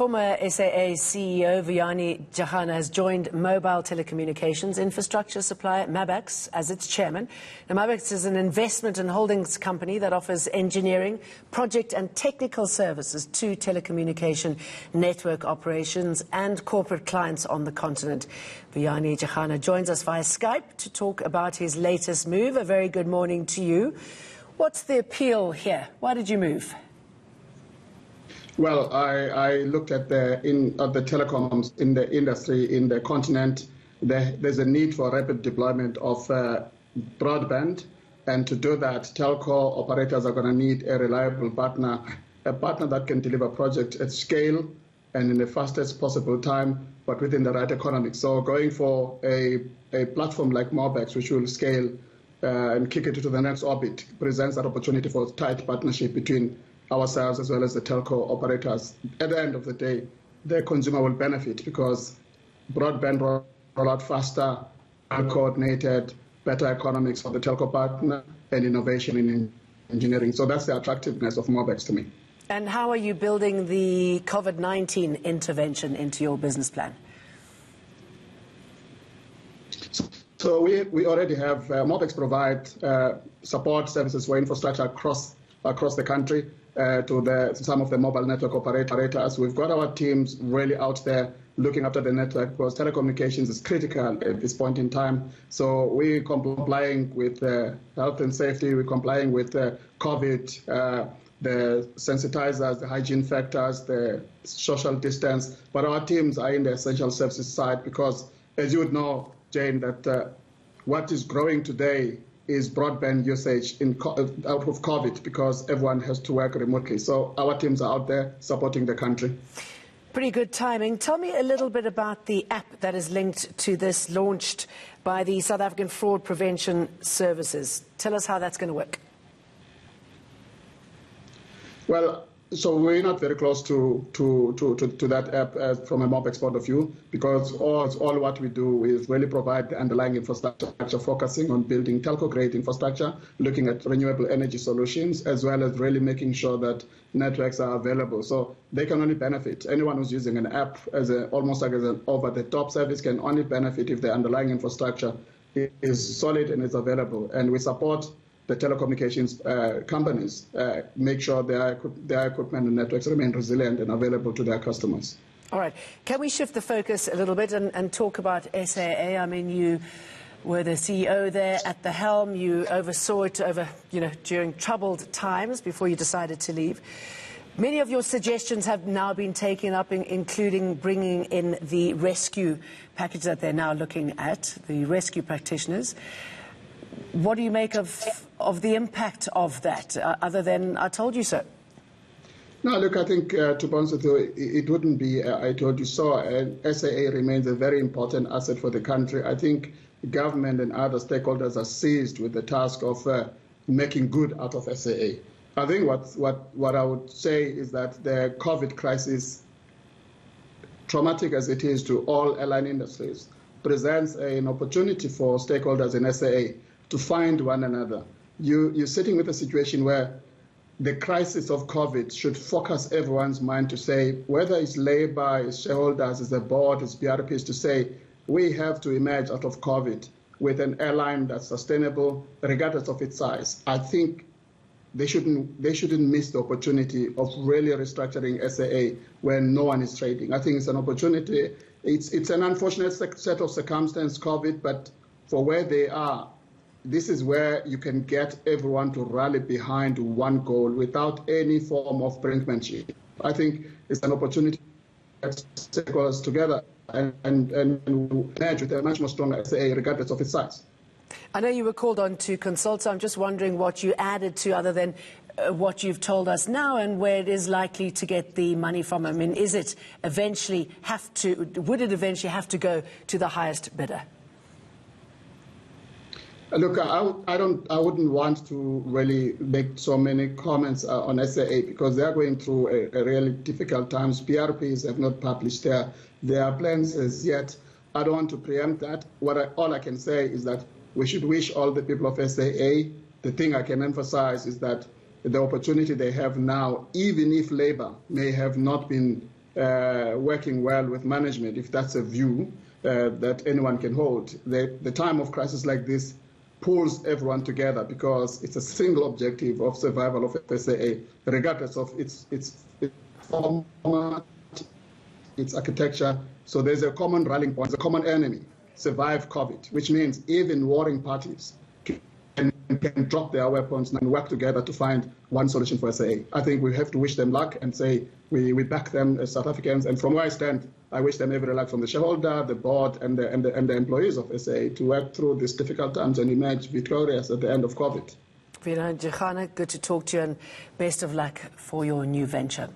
Former SAA CEO Vuyani Jarana has joined mobile telecommunications infrastructure supplier Mobax as its chairman. Now, Mobax is an investment and holdings company that offers engineering, project and technical services to telecommunication network operations and corporate clients on the continent. Vuyani Jarana joins us via Skype to talk about his latest move. A very good morning to you. What's the appeal here? Why did you move? Well, I looked at the telecoms in the industry in the continent. There's a need for rapid deployment of broadband, and to do that, telco operators are going to need a reliable partner, a partner that can deliver projects at scale and in the fastest possible time, but within the right economics. So going for a platform like Mobax, which will scale and kick it to the next orbit, presents that opportunity for tight partnership between ourselves as well as the telco operators. At the end of the day, the consumer will benefit because broadband roll out faster, coordinated, better economics for the telco partner, and innovation in engineering. So that's the attractiveness of Mobax to me. And how are you building the COVID-19 intervention into your business plan? So we already have, Mobax provides support services for infrastructure across the country. To some of the mobile network operators. We've got our teams really out there looking after the network because telecommunications is critical at this point in time. So we're complying with health and safety, we're complying with COVID, the sensitizers, the hygiene factors, the social distance. But our teams are in the essential services side because, as you would know, Jane, that what is growing today is broadband usage out of COVID because everyone has to work remotely. So our teams are out there supporting the country. Pretty good timing. Tell me a little bit about the app that is linked to this, launched by the South African Fraud Prevention Services. Tell us how that's going to work. Well, so we're not very close to that app from a Mobax point of view because all what we do is really provide the underlying infrastructure, focusing on building telco-grade infrastructure, looking at renewable energy solutions, as well as really making sure that networks are available. So they can only benefit. Anyone who's using an app almost like as an over-the-top service can only benefit if the underlying infrastructure is solid and is available. And we support the telecommunications companies make sure their equipment and networks remain resilient and available to their customers. All right. Can we shift the focus a little bit and talk about SAA? I mean, you were the CEO there at the helm. You oversaw it during troubled times before you decided to leave. Many of your suggestions have now been taken up, including bringing in the rescue package that they're now looking at, the rescue practitioners. What do you make of the impact of that, other than I told you so? No, look, I think, to be honest with you, it wouldn't be I told you so. SAA remains a very important asset for the country. I think the government and other stakeholders are seized with the task of making good out of SAA. I think what I would say is that the COVID crisis, traumatic as it is to all airline industries, presents an opportunity for stakeholders in SAA to find one another. You're sitting with a situation where the crisis of COVID should focus everyone's mind to say, whether it's labor, it's shareholders, it's the board, it's BRPs, to say, we have to emerge out of COVID with an airline that's sustainable, regardless of its size. I think they shouldn't miss the opportunity of really restructuring SAA when no one is trading. I think it's an opportunity. It's an unfortunate set of circumstances, COVID, but for where they are, this is where you can get everyone to rally behind one goal without any form of brinkmanship. I think it's an opportunity to take us together and emerge with a much more stronger SAA regardless of its size. I know you were called on to consult, so I'm just wondering what you added to other than what you've told us now and where it is likely to get the money from. I mean, would it eventually have to go to the highest bidder? Look, I wouldn't want to really make so many comments on SAA because they are going through a really difficult times. PRPs have not published their plans as yet. I don't want to preempt that. All I can say is that we should wish all the people of SAA. The thing I can emphasize is that the opportunity they have now, even if labor may have not been working well with management, if that's a view that anyone can hold. The time of crisis like this pulls everyone together because it's a single objective of survival of SAA, regardless of its format, its architecture. So there's a common rallying point, a common enemy, survive COVID, which means even warring parties can drop their weapons and work together to find one solution for SAA. I think we have to wish them luck and say we back them as South Africans. And from where I stand, I wish them every luck from the shareholder, the board, and the employees of SAA to work through these difficult times and emerge victorious at the end of COVID. Vuyani Jarana, good to talk to you, and best of luck for your new venture.